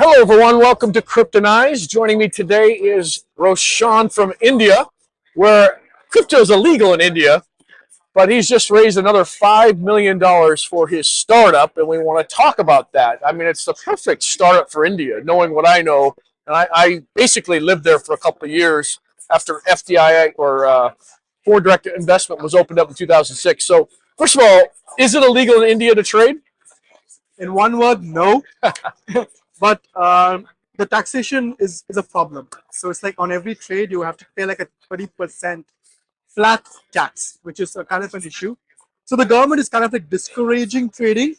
Hello, everyone. Welcome to Kryptonize. Joining me today is Roshan from India, where crypto is illegal in India, but he's just raised another $5 million for his startup, and we want to talk about that. I mean, it's the perfect startup for India, knowing what I know. And I basically lived there for a couple of years after FDI or foreign direct investment was opened up in 2006. So, first of all, is it illegal in India to trade? In one word, no. But the taxation is a problem. So it's like on every trade, you have to pay like a 20% flat tax, which is a kind of an issue. So the government is kind of like discouraging trading,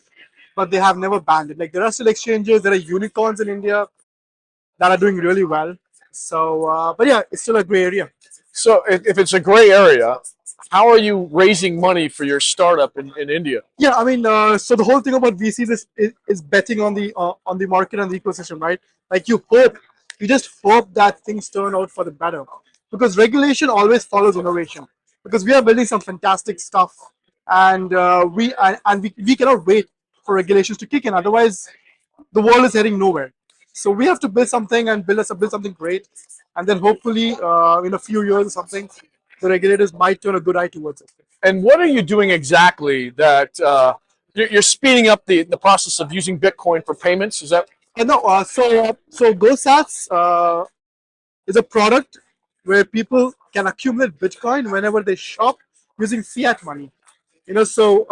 but they have never banned it. Like there are still exchanges, there are unicorns in India that are doing really well. So, but yeah, it's still a gray area. So if it's a gray area, how are you raising money for your startup in India? Yeah, I mean, so the whole thing about VCs is betting on the market and the ecosystem, right? Like you just hope that things turn out for the better, because regulation always follows innovation. Because we are building some fantastic stuff, and we cannot wait for regulations to kick in. Otherwise, the world is heading nowhere. So we have to build something and build something great, and then hopefully in a few years or something, the regulators might turn a good eye towards it. And what are you doing exactly that you're speeding up the process of using Bitcoin for payments? Is that? No, so Gosats is a product where people can accumulate Bitcoin whenever they shop using fiat money. So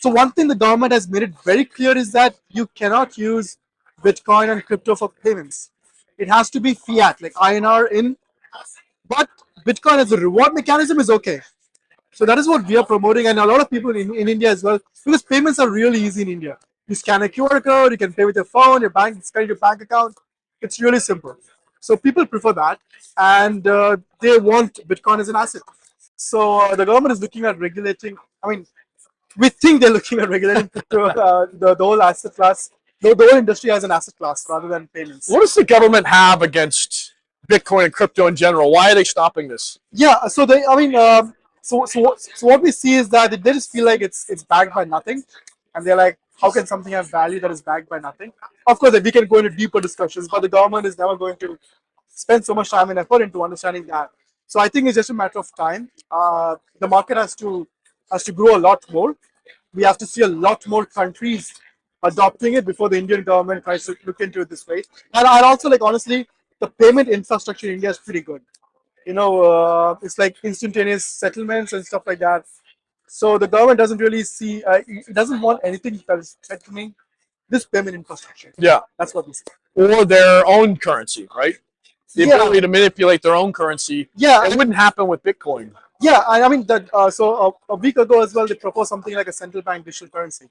one thing the government has made it very clear is that you cannot use Bitcoin and crypto for payments. It has to be fiat, like INR in. But Bitcoin as a reward mechanism is okay. So that is what we are promoting, and a lot of people in India as well, because payments are really easy in India. You scan a QR code, you can pay with your phone, your bank, scan your bank account. It's really simple. So people prefer that, and they want Bitcoin as an asset. So the government is looking at regulating. I mean, we think they're looking at regulating crypto, the whole asset class, the whole industry as an asset class rather than payments. What does the government have against Bitcoin and crypto in general? Why are they stopping this? Yeah, so they, I mean, so what we see is that they just feel like it's backed by nothing, and they're like, how can something have value that is backed by nothing? Of course, we can go into deeper discussions, but the government is never going to spend so much time and effort into understanding that. So I think it's just a matter of time. The market has to grow a lot more. We have to see a lot more countries adopting it before the Indian government tries to look into it this way. And I also like, honestly, the payment infrastructure in India is pretty good. It's like instantaneous settlements and stuff like that. So the government doesn't really see, it doesn't want anything that is threatening this payment infrastructure. Yeah. That's what we say. Or their own currency, right? The Yeah. ability to manipulate their own currency. Yeah. It wouldn't happen with Bitcoin. Yeah, I mean that. So a week ago as well, they proposed something like a central bank digital currency.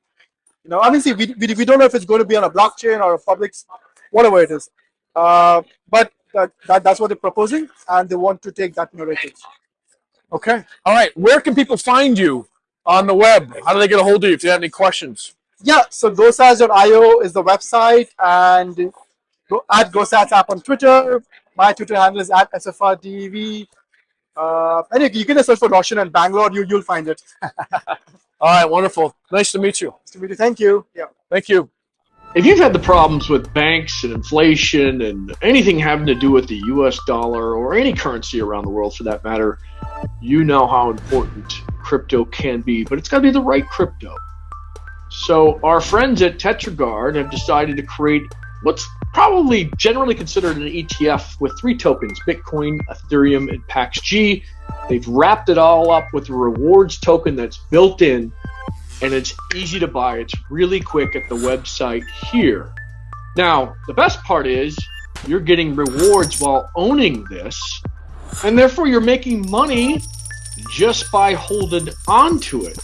I mean, see, we don't know if it's going to be on a blockchain or a public, whatever it is. But that's what they're proposing, and they want to take that narrative. Okay. All right. Where can people find you on the web? How do they get a hold of you if they have any questions? Yeah, so Gosats.io is the website, and at Gosats app on Twitter. My Twitter handle is at SFRDV. And you can just search for Roshan and Bangalore, you'll find it. All right, wonderful. Nice to meet you. Nice to meet you. Thank you. Yeah. Thank you. If you've had the problems with banks and inflation and anything having to do with the US dollar or any currency around the world for that matter, you know how important crypto can be, but it's got to be the right crypto. So our friends at Tetragard have decided to create what's probably generally considered an ETF with 3 tokens, Bitcoin, Ethereum, and PaxG. They've wrapped it all up with a rewards token that's built in, and it's easy to buy. It's really quick at the website here. Now, the best part is you're getting rewards while owning this, and therefore you're making money just by holding onto it.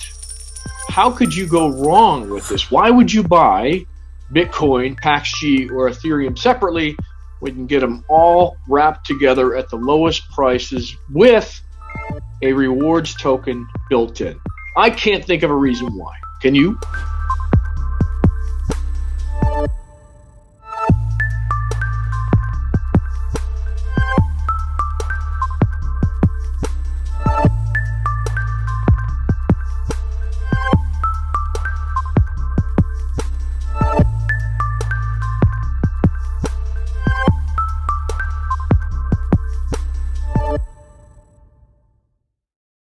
How could you go wrong with this? Why would you buy Bitcoin, PaxG, or Ethereum separately? We can get them all wrapped together at the lowest prices with a rewards token built in. I can't think of a reason why. Can you?